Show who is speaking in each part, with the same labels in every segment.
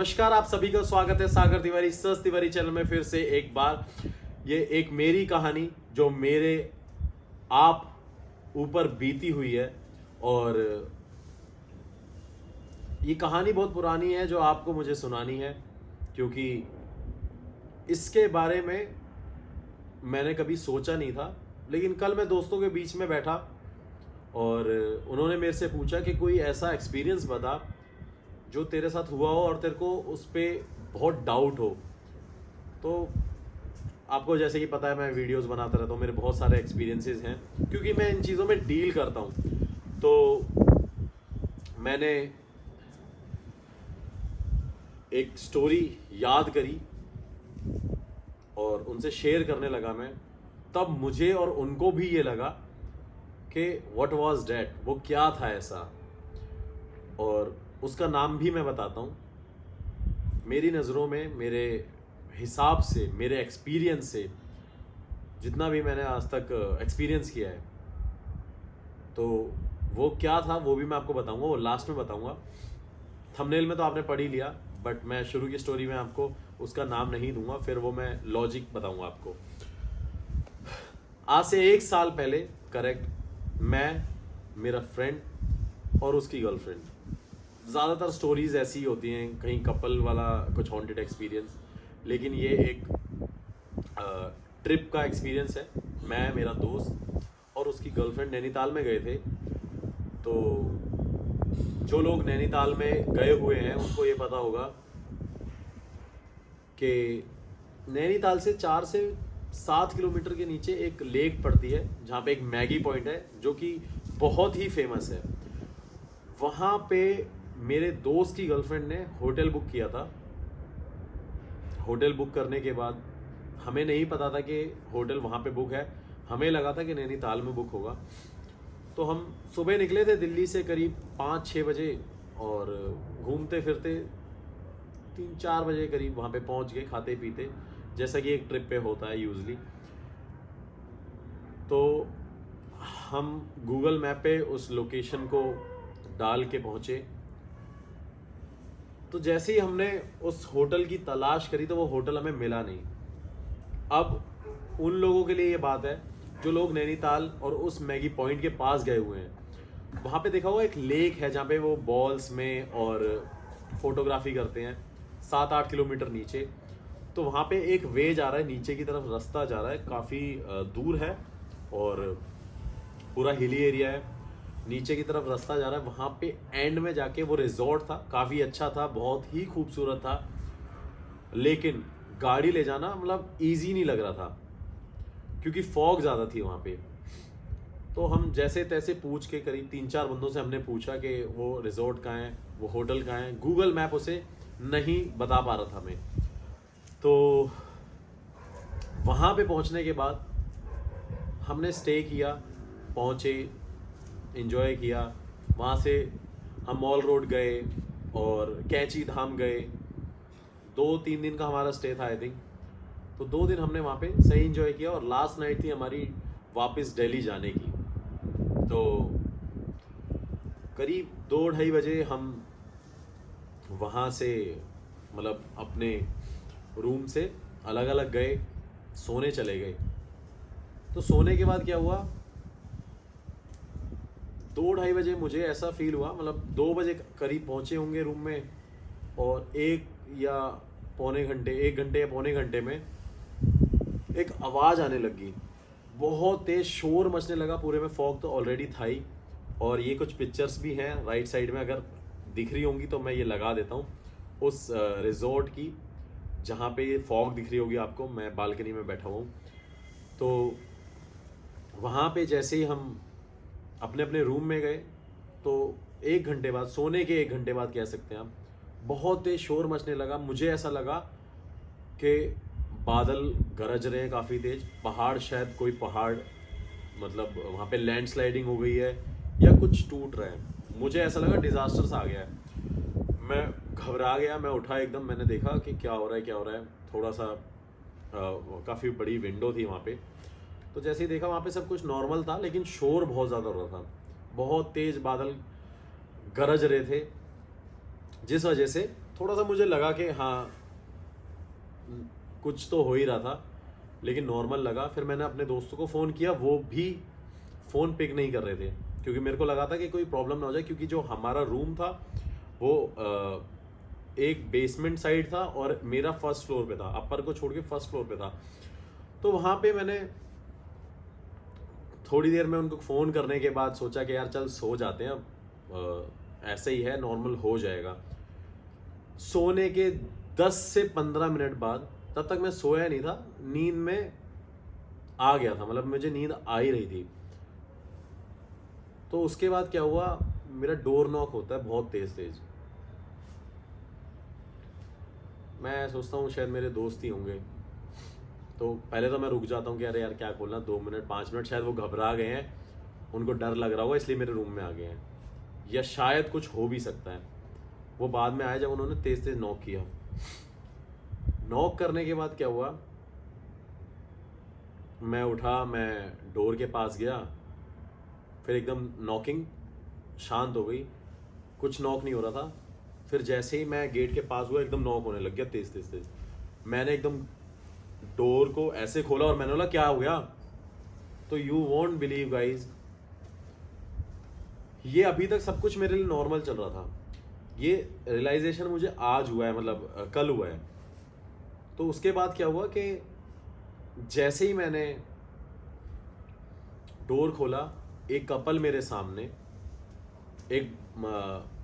Speaker 1: नमस्कार, आप सभी का स्वागत है सागर तिवारी सस तिवारी चैनल में फिर से एक बार। ये एक मेरी कहानी जो मेरे आप ऊपर बीती हुई है, और ये कहानी बहुत पुरानी है जो आपको मुझे सुनानी है, क्योंकि इसके बारे में मैंने कभी सोचा नहीं था। लेकिन कल मैं दोस्तों के बीच में बैठा और उन्होंने मेरे से पूछा कि कोई ऐसा एक्सपीरियंस बता जो तेरे साथ हुआ हो और तेरे को उस पर बहुत डाउट हो। तो आपको जैसे कि पता है, मैं वीडियोस बनाता रहता हूँ, मेरे बहुत सारे एक्सपीरियंसेस हैं क्योंकि मैं इन चीज़ों में डील करता हूँ। तो मैंने एक स्टोरी याद करी और उनसे शेयर करने लगा मैं। तब मुझे और उनको भी ये लगा कि व्हाट वाज डैट, वो क्या था ऐसा, और उसका नाम भी मैं बताता हूँ। मेरी नज़रों में, मेरे हिसाब से, मेरे एक्सपीरियंस से, जितना भी मैंने आज तक एक्सपीरियंस किया है, तो वो क्या था वो भी मैं आपको बताऊंगा, वो लास्ट में बताऊंगा। थंबनेल में तो आपने पढ़ ही लिया, बट मैं शुरू की स्टोरी में आपको उसका नाम नहीं दूंगा, फिर वो मैं लॉजिक बताऊंगा आपको। आज से 1 साल पहले करेक्ट, मैं, मेरा फ्रेंड और उसकी गर्लफ्रेंड, ज़्यादातर स्टोरीज ऐसी ही होती हैं, कहीं कपल वाला कुछ हॉन्टेड एक्सपीरियंस, लेकिन ये एक ट्रिप का एक्सपीरियंस है। मैं, मेरा दोस्त और उसकी गर्लफ्रेंड नैनीताल में गए थे। तो जो लोग नैनीताल में गए हुए हैं उनको ये पता होगा कि नैनीताल से 4 से 7 किलोमीटर के नीचे एक लेक पड़ती है जहाँ पे एक मैगी पॉइंट है जो कि बहुत ही फेमस है। वहाँ पे मेरे दोस्त की गर्लफ्रेंड ने होटल बुक किया था। होटल बुक करने के बाद हमें नहीं पता था कि होटल वहाँ पे बुक है, हमें लगा था कि नैनीताल में बुक होगा। तो हम सुबह निकले थे दिल्ली से करीब 5-6 बजे, और घूमते फिरते 3-4 बजे करीब वहाँ पे पहुँच गए, खाते पीते, जैसा कि एक ट्रिप पे होता है यूजली। तो हम गूगल मैप पे उस लोकेशन को डाल के पहुँचे। तो जैसे ही हमने उस होटल की तलाश करी तो वो होटल हमें मिला नहीं। अब उन लोगों के लिए ये बात है जो लोग नैनीताल और उस मैगी पॉइंट के पास गए हुए हैं। वहाँ पे देखा हुआ एक लेक है जहाँ पे वो बॉल्स में और फोटोग्राफी करते हैं, 7-8 किलोमीटर नीचे। तो वहाँ पे एक वे जा रहा है, नीचे की तरफ रास्ता जा रहा है, काफ़ी दूर है और पूरा हिली एरिया है। नीचे की तरफ रास्ता जा रहा है, वहाँ पे एंड में जाके वो रिजॉर्ट था, काफ़ी अच्छा था, बहुत ही खूबसूरत था, लेकिन गाड़ी ले जाना मतलब ईजी नहीं लग रहा था क्योंकि फॉग ज़्यादा थी वहाँ पे। तो हम जैसे तैसे पूछ के, करीब 3-4 बंदों से हमने पूछा कि वो रिजॉर्ट कहाँ है, वो होटल कहाँ है। गूगल मैप उसे नहीं बता पा रहा था हमें। तो वहाँ पे पहुँचने के बाद हमने स्टे किया, पहुँचे, एंजॉय किया। वहाँ से हम मॉल रोड गए और कैंची धाम गए। 2-3 दिन का हमारा स्टे था आई थिंक। तो 2 दिन हमने वहाँ पे सही एंजॉय किया और लास्ट नाइट थी हमारी वापस दिल्ली जाने की। तो करीब 2-2:30 बजे हम वहाँ से मतलब अपने रूम से अलग अलग गए, सोने चले गए। तो सोने के बाद क्या हुआ, 2-2:30 बजे मुझे ऐसा फील हुआ, मतलब 2 बजे करीब पहुँचे होंगे रूम में, और 1 घंटे या पौने घंटे में एक आवाज़ आने लगी, बहुत तेज़ शोर मचने लगा पूरे में। फॉग तो ऑलरेडी था ही, और ये कुछ पिक्चर्स भी हैं राइट साइड में, अगर दिख रही होंगी तो मैं ये लगा देता हूँ उस रिजॉर्ट की जहाँ पे ये फॉग दिख रही होगी आपको। मैं बालकनी में बैठा हुआ हूँ। तो वहाँ पे जैसे ही हम अपने अपने रूम में गए तो 1 घंटे बाद, सोने के 1 घंटे बाद कह सकते हैं आप, बहुत तेज शोर मचने लगा। मुझे ऐसा लगा कि बादल गरज रहे हैं काफ़ी तेज, पहाड़, शायद कोई पहाड़, मतलब वहाँ पे लैंडस्लाइडिंग हो गई है या कुछ टूट रहा है। मुझे ऐसा लगा डिज़ास्टर सा आ गया है। मैं घबरा गया, मैं उठा एकदम, मैंने देखा कि क्या हो रहा है। थोड़ा सा काफ़ी बड़ी विंडो थी वहाँ पे। तो जैसे ही देखा वहाँ पे सब कुछ नॉर्मल था, लेकिन शोर बहुत ज़्यादा हो रहा था, बहुत तेज़ बादल गरज रहे थे, जिस वजह से थोड़ा सा मुझे लगा कि हाँ कुछ तो हो ही रहा था, लेकिन नॉर्मल लगा। फिर मैंने अपने दोस्तों को फ़ोन किया, वो भी फ़ोन पिक नहीं कर रहे थे, क्योंकि मेरे को लगा था कि कोई प्रॉब्लम ना हो जाए, क्योंकि जो हमारा रूम था वो एक बेसमेंट साइड था और मेरा फर्स्ट फ्लोर पे था, अपर को छोड़ के फर्स्ट फ्लोर पे था। तो वहाँ पे मैंने थोड़ी देर में उनको फ़ोन करने के बाद सोचा कि यार चल सो जाते हैं, अब ऐसे ही है, नॉर्मल हो जाएगा। सोने के 10 से 15 मिनट बाद, तब तक मैं सोया नहीं था, नींद में आ गया था, मतलब मुझे नींद आ ही रही थी। तो उसके बाद क्या हुआ, मेरा डोर नॉक होता है बहुत तेज तेज। मैं सोचता हूँ शायद मेरे दोस्त ही होंगे, तो पहले तो मैं रुक जाता हूँ कि अरे यार क्या खोलना, 2 मिनट 5 मिनट, शायद वो घबरा गए हैं, उनको डर लग रहा होगा इसलिए मेरे रूम में आ गए हैं, या शायद कुछ हो भी सकता है। वो बाद में आया जब उन्होंने तेज तेज नॉक किया। नॉक करने के बाद क्या हुआ, मैं उठा, मैं डोर के पास गया, फिर एकदम नॉकिंग शांत हो गई, कुछ नॉक नहीं हो रहा था। फिर जैसे ही मैं गेट के पास हुआ, एकदम नॉक होने लग गया तेज तेज तेज। मैंने एकदम डोर को ऐसे खोला और मैंने बोला क्या हो गया। तो यू वोंट बिलीव गाइज, ये अभी तक सब कुछ मेरे लिए नॉर्मल चल रहा था, ये रियलाइजेशन मुझे आज हुआ है, मतलब कल हुआ है। तो उसके बाद क्या हुआ कि जैसे ही मैंने डोर खोला, एक कपल मेरे सामने, एक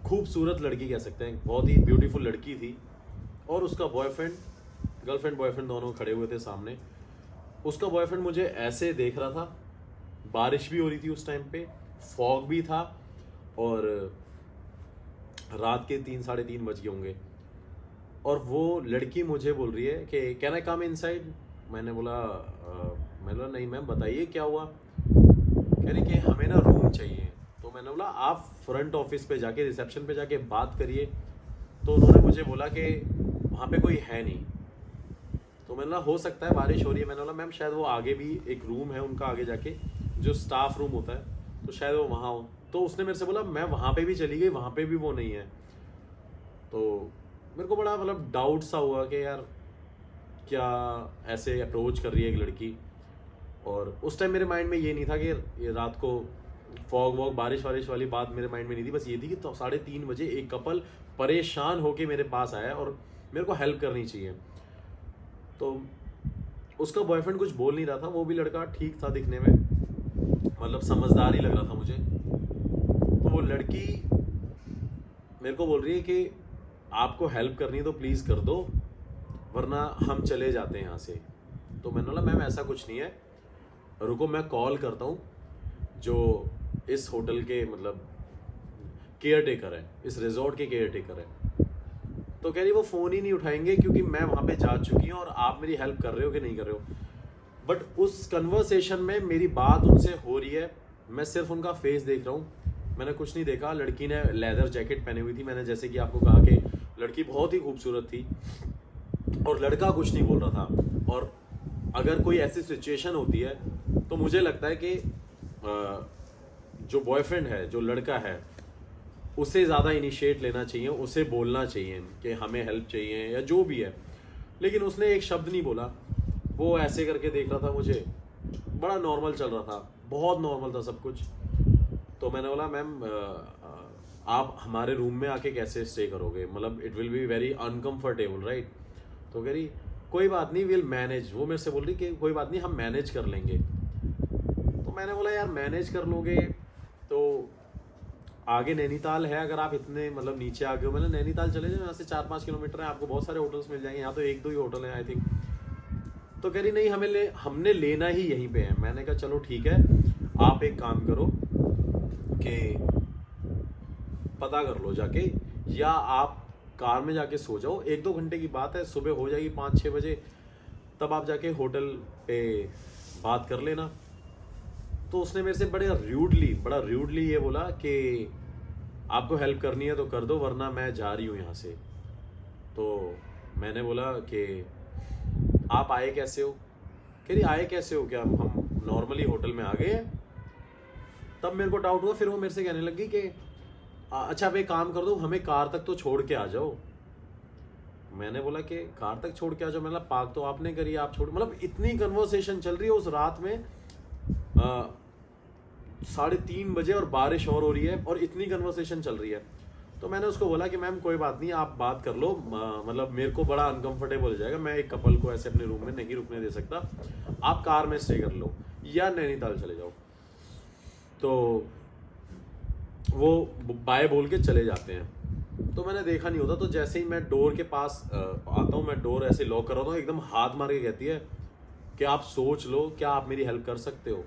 Speaker 1: खूबसूरत लड़की कह सकते हैं, बहुत ही ब्यूटीफुल लड़की थी, और उसका बॉयफ्रेंड, गर्लफ्रेंड बॉयफ्रेंड दोनों खड़े हुए थे सामने। उसका बॉयफ्रेंड मुझे ऐसे देख रहा था, बारिश भी हो रही थी उस टाइम पे, फॉग भी था, और रात के 3 साढ़े 3 बज गए होंगे। और वो लड़की मुझे बोल रही है कि कैन आई कम इनसाइड। मैंने बोला नहीं मैम, बताइए क्या हुआ। कह रही कि हमें ना रूम चाहिए। तो मैंने बोला आप फ्रंट ऑफिस पे जाके, रिसेप्शन पे जाके बात करिए। तो उन्होंने मुझे बोला कि वहाँ पे कोई है नहीं। तो मैंने बोला हो सकता है बारिश हो रही है। मैंने बोला मैम शायद वो आगे भी एक रूम है उनका, आगे जाके जो स्टाफ रूम होता है, तो शायद वो वहाँ हो। तो उसने मेरे से बोला मैं वहाँ पे भी चली गई, वहाँ पे भी वो नहीं है। तो मेरे को बड़ा मतलब डाउट सा हुआ कि यार क्या ऐसे अप्रोच कर रही है एक लड़की। और उस टाइम मेरे माइंड में ये नहीं था कि ये रात को फॉग वॉग बारिश वारिश वाली बात मेरे माइंड में नहीं थी। बस ये थी कि तो 3:30 बजे एक कपल परेशान होके मेरे पास आया और मेरे को हेल्प करनी चाहिए। तो उसका बॉयफ्रेंड कुछ बोल नहीं रहा था, वो भी लड़का ठीक था दिखने में, मतलब समझदार ही लग रहा था मुझे। तो वो लड़की मेरे को बोल रही है कि आपको हेल्प करनी है तो प्लीज़ कर दो, वरना हम चले जाते हैं यहाँ से। तो मैंने बोला मैम ऐसा कुछ नहीं है, रुको मैं कॉल करता हूँ जो इस होटल के मतलब केयर टेकर है, इस रिजॉर्ट के केयर टेकर है। तो कह रही वो फ़ोन ही नहीं उठाएंगे क्योंकि मैं वहाँ पे जा चुकी हूँ और आप मेरी हेल्प कर रहे हो कि नहीं कर रहे हो। बट उस कन्वर्सेशन में मेरी बात उनसे हो रही है, मैं सिर्फ उनका फेस देख रहा हूँ, मैंने कुछ नहीं देखा। लड़की ने लेदर जैकेट पहनी हुई थी, मैंने जैसे कि आपको कहा कि लड़की बहुत ही खूबसूरत थी, और लड़का कुछ नहीं बोल रहा था। और अगर कोई ऐसी सिचुएशन होती है तो मुझे लगता है कि जो बॉयफ्रेंड है, जो लड़का है, उसे ज़्यादा इनिशिएट लेना चाहिए, उसे बोलना चाहिए कि हमें हेल्प चाहिए या जो भी है। लेकिन उसने एक शब्द नहीं बोला, वो ऐसे करके देख रहा था मुझे, बड़ा नॉर्मल चल रहा था, बहुत नॉर्मल था सब कुछ। तो मैंने बोला मैम आप हमारे रूम में आके कैसे स्टे करोगे, मतलब it will be very uncomfortable right. तो कह रही कोई बात नहीं, विल मैनेज। वो मेरे से बोल रही कि कोई बात नहीं, हम मैनेज कर लेंगे। तो मैंने बोला यार मैनेज कर लोगे तो आगे नैनीताल है, अगर आप इतने मतलब नीचे आ गए हो, मैंने नैनीताल चले जाओ, यहाँ से 4-5 किलोमीटर है, आपको बहुत सारे होटल्स मिल जाएंगे, यहाँ तो 1-2 ही होटल हैं आई थिंक। तो कह रही नहीं हमने लेना ही यहीं पे है। मैंने कहा चलो ठीक है, आप एक काम करो कि पता कर लो जाके, या आप कार में जाके सो जाओ, 1-2 घंटे की बात है, सुबह हो जाएगी 5-6 बजे, तब आप जाके होटल पे बात कर लेना। तो उसने मेरे से बड़ा र्यूडली ये बोला कि आपको हेल्प करनी है तो कर दो, वरना मैं जा रही हूँ यहाँ से। तो मैंने बोला कि आप आए कैसे हो। कह रही आए कैसे हो क्या, हम नॉर्मली होटल में आ गए हैं। तब मेरे को डाउट हुआ, फिर वो मेरे से कहने लगी कि अच्छा आप एक काम कर दो, हमें कार तक तो छोड़ के आ जाओ। मैंने बोला कि कार तक छोड़ के आ जाओ, मैंने बोला पार्क तो आपने करी, आप छोड़, मतलब इतनी कन्वर्सेशन चल रही है उस रात में। 3:30 बजे और बारिश और हो रही है और इतनी कन्वर्सेशन चल रही है। तो मैंने उसको बोला कि मैम कोई बात नहीं, आप बात कर लो, मतलब मेरे को बड़ा अनकंफर्टेबल हो जाएगा, मैं एक कपल को ऐसे अपने रूम में नहीं रुकने दे सकता, आप कार में स्टे कर लो या नैनीताल चले जाओ। तो वो बाय बोल के चले जाते हैं। तो मैंने देखा नहीं होता, तो जैसे ही मैं डोर के पास आता हूँ, मैं डोर ऐसे लॉक कर रहा हूँ, एकदम हाथ मार के कहती है कि आप सोच लो, क्या आप मेरी हेल्प कर सकते हो।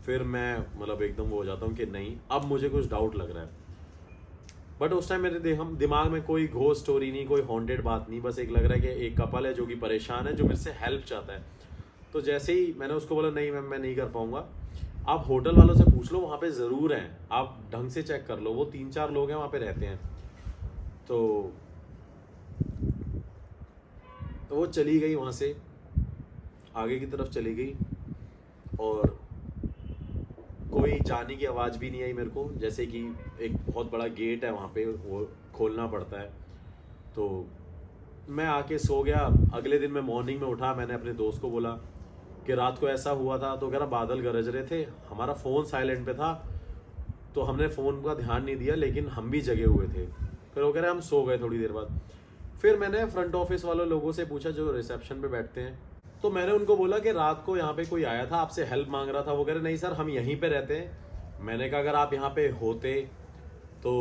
Speaker 1: फिर मैं मतलब एकदम वो हो जाता हूँ कि नहीं, अब मुझे कुछ डाउट लग रहा है। बट उस टाइम मेरे दिमाग में कोई घोस्ट स्टोरी नहीं, कोई हॉन्टेड बात नहीं, बस एक लग रहा है कि एक कपल है जो कि परेशान है, जो मेरे से हेल्प चाहता है। तो जैसे ही मैंने उसको बोला नहीं मैम मैं नहीं कर पाऊंगा, आप होटल वालों से पूछ लो, वहाँ पे ज़रूर हैं, आप ढंग से चेक कर लो, वो 3-4 लोग हैं वहाँ पे रहते हैं। तो वो चली गई वहाँ से, आगे की तरफ चली गई और कोई जाने की आवाज़ भी नहीं आई मेरे को। जैसे कि एक बहुत बड़ा गेट है वहाँ पे, वो खोलना पड़ता है। तो मैं आके सो गया। अगले दिन मैं मॉर्निंग में उठा, मैंने अपने दोस्त को बोला कि रात को ऐसा हुआ था। तो कह रहा बादल गरज रहे थे, हमारा फ़ोन साइलेंट पे था तो हमने फ़ोन का ध्यान नहीं दिया, लेकिन हम भी जगे हुए थे। फिर वो कह रहे हम सो गए थोड़ी देर बाद। फिर मैंने फ्रंट ऑफिस वाले लोगों से पूछा जो रिसेप्शन पे बैठते हैं, तो मैंने उनको बोला कि रात को यहाँ पे कोई आया था, आपसे हेल्प मांग रहा था। वो कह रहे नहीं सर हम यहीं पे रहते हैं। मैंने कहा अगर आप यहाँ पे होते तो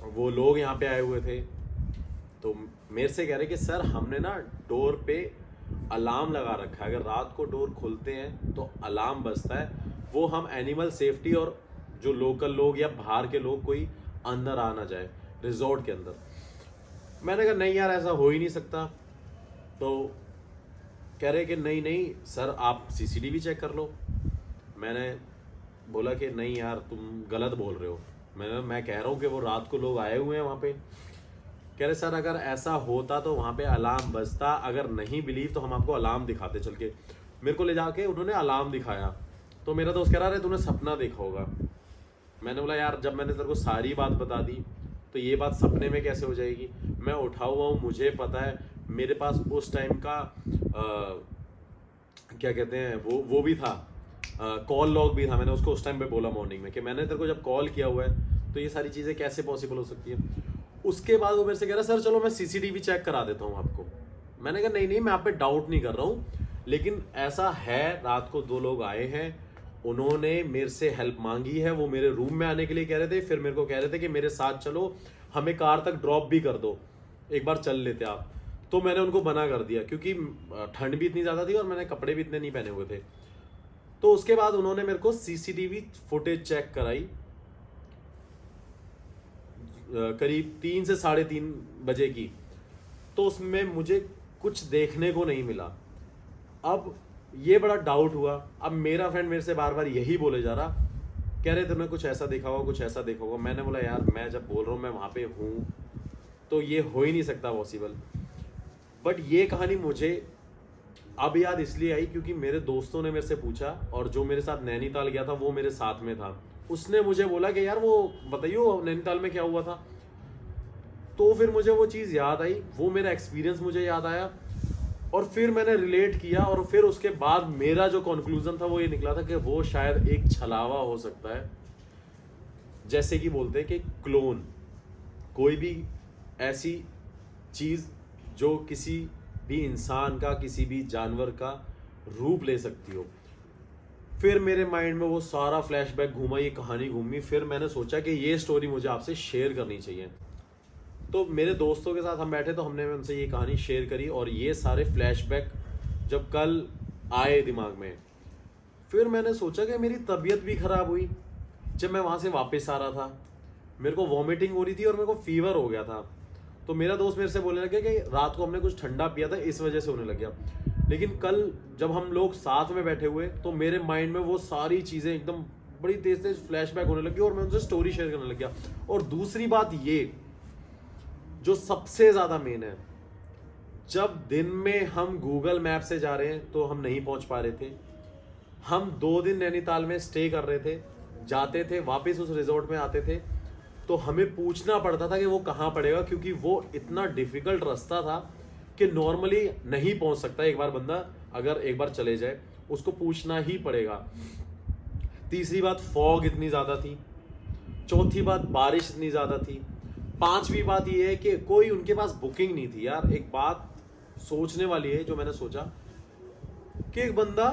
Speaker 1: वो लोग यहाँ पे आए हुए थे। तो मेरे से कह रहे कि सर हमने ना डोर पे अलार्म लगा रखा है, अगर रात को डोर खुलते हैं तो अलार्म बजता है, वो हम एनिमल सेफ्टी और जो लोकल लोग या बाहर के लोग कोई अंदर आ ना जाए रिजॉर्ट के अंदर। मैंने कहा नहीं यार ऐसा हो ही नहीं सकता। तो कह रहे कि नहीं नहीं सर आप सीसीटीवी चेक कर लो। मैंने बोला कि नहीं यार तुम गलत बोल रहे हो। मैं कह रहा हूँ कि वो रात को लोग आए हुए हैं वहाँ पे। कह रहे सर अगर ऐसा होता तो वहाँ पे अलार्म बजता, अगर नहीं बिलीव तो हम आपको अलार्म दिखाते चल के। मेरे को ले जाके उन्होंने अलार्म दिखाया। तो मेरा दोस्त कह रहा है तूने सपना देखा होगा। मैंने बोला यार जब मैंने तेरे को सारी बात बता दी तो ये बात सपने में कैसे हो जाएगी। मैं उठा हुआ हूँ, मुझे पता है, मेरे पास उस टाइम का क्या कहते हैं वो भी था, कॉल लॉग भी था। मैंने उसको उस टाइम पे बोला मॉर्निंग में कि मैंने तेरे को जब कॉल किया हुआ है तो ये सारी चीज़ें कैसे पॉसिबल हो सकती है। उसके बाद वो मेरे से कह रहा सर चलो मैं सीसीटीवी चेक करा देता हूँ आपको। मैंने कहा नहीं नहीं मैं आप पे डाउट नहीं कर रहा हूँ, लेकिन ऐसा है रात को 2 लोग आए हैं, उन्होंने मेरे से हेल्प मांगी है, वो मेरे रूम में आने के लिए कह रहे थे, फिर मेरे को कह रहे थे कि मेरे साथ चलो, हमें कार तक ड्रॉप भी कर दो, एक बार चल लेते आप। तो मैंने उनको मना कर दिया क्योंकि ठंड भी इतनी ज़्यादा थी और मैंने कपड़े भी इतने नहीं पहने हुए थे। तो उसके बाद उन्होंने मेरे को सीसीटीवी फुटेज चेक कराई करीब 3 से 3:30 बजे की। तो उसमें मुझे कुछ देखने को नहीं मिला। अब ये बड़ा डाउट हुआ। अब मेरा फ्रेंड मेरे से बार बार यही बोले जा रहा, कह रहे तुमने कुछ ऐसा देखा होगा, कुछ ऐसा देखा होगा। मैंने बोला यार मैं जब बोल रहा हूँ मैं वहाँ पे हूँ तो ये हो ही नहीं सकता पॉसिबल। बट ये कहानी मुझे अब याद इसलिए आई क्योंकि मेरे दोस्तों ने मेरे से पूछा और जो मेरे साथ नैनीताल गया था वो मेरे साथ में था। उसने मुझे बोला कि यार वो बताइयो नैनीताल में क्या हुआ था। तो फिर मुझे वो चीज़ याद आई, वो मेरा एक्सपीरियंस मुझे याद आया और फिर मैंने रिलेट किया। और फिर उसके बाद मेरा जो कंक्लूजन था वो ये निकला था कि वो शायद एक छलावा हो सकता है, जैसे कि बोलते हैं कि क्लोन, कोई भी ऐसी चीज़ जो किसी भी इंसान का, किसी भी जानवर का रूप ले सकती हो। फिर मेरे माइंड में वो सारा फ्लैशबैक घूमा, ये कहानी घूमी। फिर मैंने सोचा कि ये स्टोरी मुझे आपसे शेयर करनी चाहिए। तो मेरे दोस्तों के साथ हम बैठे तो हमने उनसे ये कहानी शेयर करी और ये सारे फ्लैशबैक जब कल आए दिमाग में, फिर मैंने सोचा कि मेरी तबीयत भी ख़राब हुई। जब मैं वहाँ से वापस आ रहा था मेरे को वॉमिटिंग हो रही थी और मेरे को फीवर हो गया था। तो मेरा दोस्त मेरे से बोलने लगा कि रात को हमने कुछ ठंडा पिया था इस वजह से होने लग गया। लेकिन कल जब हम लोग साथ में बैठे हुए तो मेरे माइंड में वो सारी चीज़ें एकदम बड़ी तेज तेज फ्लैशबैक होने लगी और मैं उनसे स्टोरी शेयर करने लग गया। और दूसरी बात ये जो सबसे ज़्यादा मेन है, जब दिन में हम गूगल मैप से जा रहे हैं तो हम नहीं पहुंच पा रहे थे। हम 2 दिन नैनीताल में स्टे कर रहे थे, जाते थे वापस उस रिजॉर्ट में आते थे, तो हमें पूछना पड़ता था कि वो कहाँ पड़ेगा, क्योंकि वो इतना डिफिकल्ट रास्ता था कि नॉर्मली नहीं पहुंच सकता एक बार बंदा, अगर एक बार चले जाए उसको पूछना ही पड़ेगा। तीसरी बात, फॉग इतनी ज़्यादा थी। चौथी बात, बारिश इतनी ज़्यादा थी। पांचवी बात ये है कि कोई उनके पास बुकिंग नहीं थी। यार एक बात सोचने वाली है जो मैंने सोचा कि एक बंदा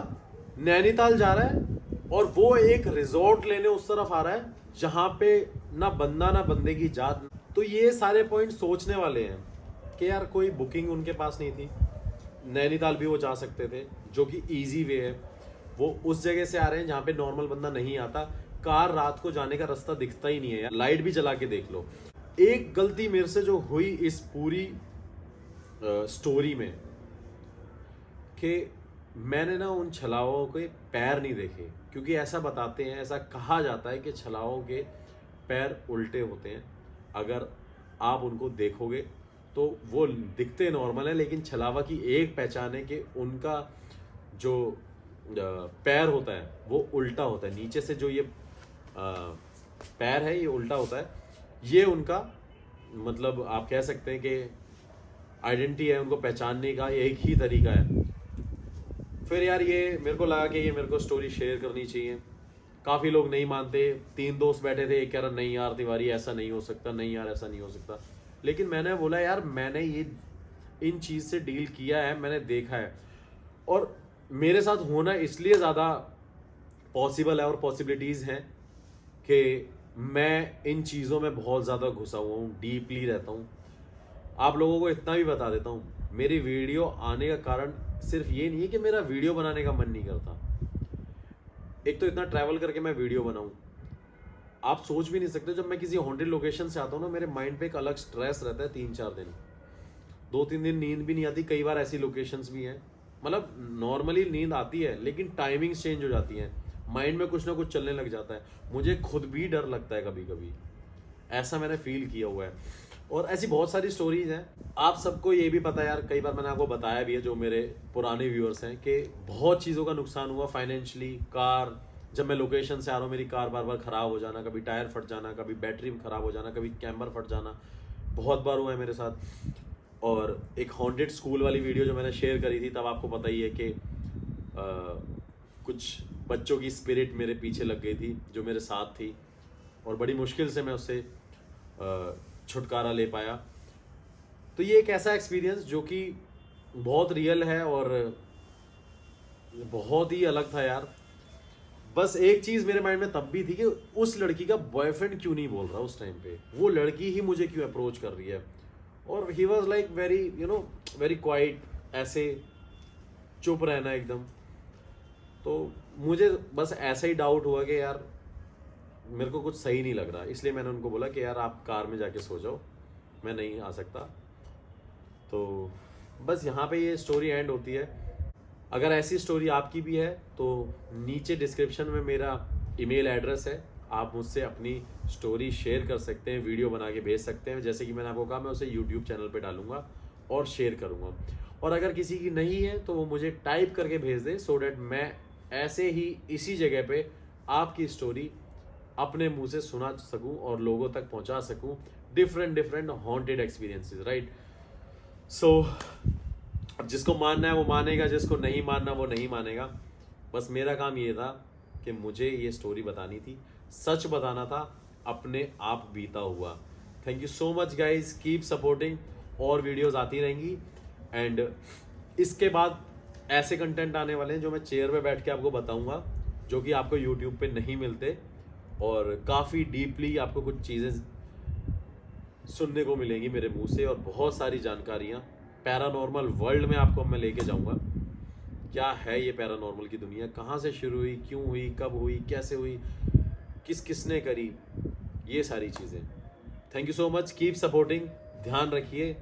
Speaker 1: नैनीताल जा रहा है और वो एक रिजॉर्ट लेने उस तरफ आ रहा है जहां पे ना बंदा ना बंदे की जात। तो ये सारे पॉइंट सोचने वाले हैं कि यार कोई बुकिंग उनके पास नहीं थी, नैनीताल भी वो जा सकते थे जो कि इजी वे है। वो उस जगह से आ रहे हैं जहाँ पे नॉर्मल बंदा नहीं आता। कार रात को जाने का रास्ता दिखता ही नहीं है यार, लाइट भी जला के देख लो। एक गलती मेरे से जो हुई इस पूरी स्टोरी में कि मैंने ना उन छलाओं के पैर नहीं देखे, क्योंकि ऐसा बताते हैं, ऐसा कहा जाता है कि छलाओं के पैर उल्टे होते हैं। अगर आप उनको देखोगे तो वो दिखते नॉर्मल है, लेकिन छलावा की एक पहचान है कि उनका जो पैर होता है वो उल्टा होता है। नीचे से जो ये पैर है ये उल्टा होता है। ये उनका मतलब आप कह सकते हैं कि आइडेंटिटी है, उनको पहचानने का एक ही तरीका है। फिर यार ये मेरे को लगा कि ये मेरे को स्टोरी शेयर करनी चाहिए। काफ़ी लोग नहीं मानते, 3 दोस्त बैठे थे, एक कह रहा नहीं यार तिवारी ऐसा नहीं हो सकता, नहीं यार ऐसा नहीं हो सकता। लेकिन मैंने बोला यार मैंने ये इन चीज़ से डील किया है, मैंने देखा है, और मेरे साथ होना इसलिए ज़्यादा पॉसिबल है और पॉसिबिलिटीज़ हैं कि मैं इन चीज़ों में बहुत ज़्यादा घुसा हुआ हूँ, डीपली रहता हूँ। आप लोगों को इतना भी बता देता हूँ, मेरी वीडियो आने का कारण सिर्फ ये नहीं है कि मेरा वीडियो बनाने का मन नहीं करता। एक तो इतना ट्रैवल करके मैं वीडियो बनाऊँ, आप सोच भी नहीं सकते। जब मैं किसी हॉन्टेड लोकेशन से आता हूँ ना, मेरे माइंड पे एक अलग स्ट्रेस रहता है 3-4 दिन, 2-3 दिन नींद भी नहीं आती। कई बार ऐसी लोकेशंस भी हैं, मतलब नॉर्मली नींद आती है लेकिन टाइमिंग्स चेंज हो जाती हैं, माइंड में कुछ ना कुछ चलने लग जाता है। मुझे खुद भी डर लगता है कभी कभी, ऐसा मैंने फील किया हुआ है। और ऐसी बहुत सारी स्टोरीज हैं। आप सबको ये भी पता है यार, कई बार मैंने आपको बताया भी है, जो मेरे पुराने व्यूअर्स हैं, कि बहुत चीज़ों का नुकसान हुआ फाइनेंशियली। कार, जब मैं लोकेशन से आ रहा हूँ मेरी कार बार बार ख़राब हो जाना, कभी टायर फट जाना, कभी बैटरी ख़राब हो जाना, कभी कैमर फट जाना, बहुत बार हुआ है मेरे साथ। और एक हॉन्टेड स्कूल वाली वीडियो जो मैंने शेयर करी थी, तब आपको पता ही है कि कुछ बच्चों की स्पिरिट मेरे पीछे लग गई थी जो मेरे साथ थी, और बड़ी मुश्किल से मैं उससे छुटकारा ले पाया। तो ये एक ऐसा एक्सपीरियंस जो कि बहुत रियल है और बहुत ही अलग था यार। बस एक चीज़ मेरे माइंड में तब भी थी कि उस लड़की का बॉयफ्रेंड क्यों नहीं बोल रहा उस टाइम पे, वो लड़की ही मुझे क्यों अप्रोच कर रही है। और he was like very very quite, ऐसे चुप रहना एकदम। तो मुझे बस ऐसा ही डाउट हुआ कि यार मेरे को कुछ सही नहीं लग रहा, इसलिए मैंने उनको बोला कि यार आप कार में जाके सो जाओ, मैं नहीं आ सकता। तो बस यहाँ पे ये स्टोरी एंड होती है। अगर ऐसी स्टोरी आपकी भी है तो नीचे डिस्क्रिप्शन में मेरा ईमेल एड्रेस है, आप मुझसे अपनी स्टोरी शेयर कर सकते हैं, वीडियो बना के भेज सकते हैं। जैसे कि मैंने आपको कहा, मैं उसे यूट्यूब चैनल पे डालूंगा और शेयर करूंगा। और अगर किसी की नहीं है तो वो मुझे टाइप करके भेज दे, सो डैट मैं ऐसे ही इसी जगह पे आपकी स्टोरी अपने मुंह से सुना सकूं और लोगों तक पहुंचा सकूं, डिफरेंट हॉन्टेड एक्सपीरियंसेस, राइट। सो अब जिसको मानना है वो मानेगा, जिसको नहीं मानना वो नहीं मानेगा। बस मेरा काम ये था कि मुझे ये स्टोरी बतानी थी, सच बताना था, अपने आप बीता हुआ। Thank you so much guys, keep supporting, और वीडियोस आती रहेंगी। एंड इसके बाद ऐसे कंटेंट आने वाले हैं जो मैं चेयर पे बैठ के आपको बताऊंगा, जो कि आपको यूट्यूब पे नहीं मिलते, और काफ़ी डीपली आपको कुछ चीज़ें सुनने को मिलेंगी मेरे मुंह से, और बहुत सारी जानकारियाँ पैरानॉर्मल वर्ल्ड में आपको मैं लेके जाऊंगा। क्या है ये पैरानॉर्मल की दुनिया, कहाँ से शुरू हुई, क्यों हुई, कब हुई, कैसे हुई, किसने करी, ये सारी चीज़ें। Thank you so much, keep supporting, ध्यान रखिए।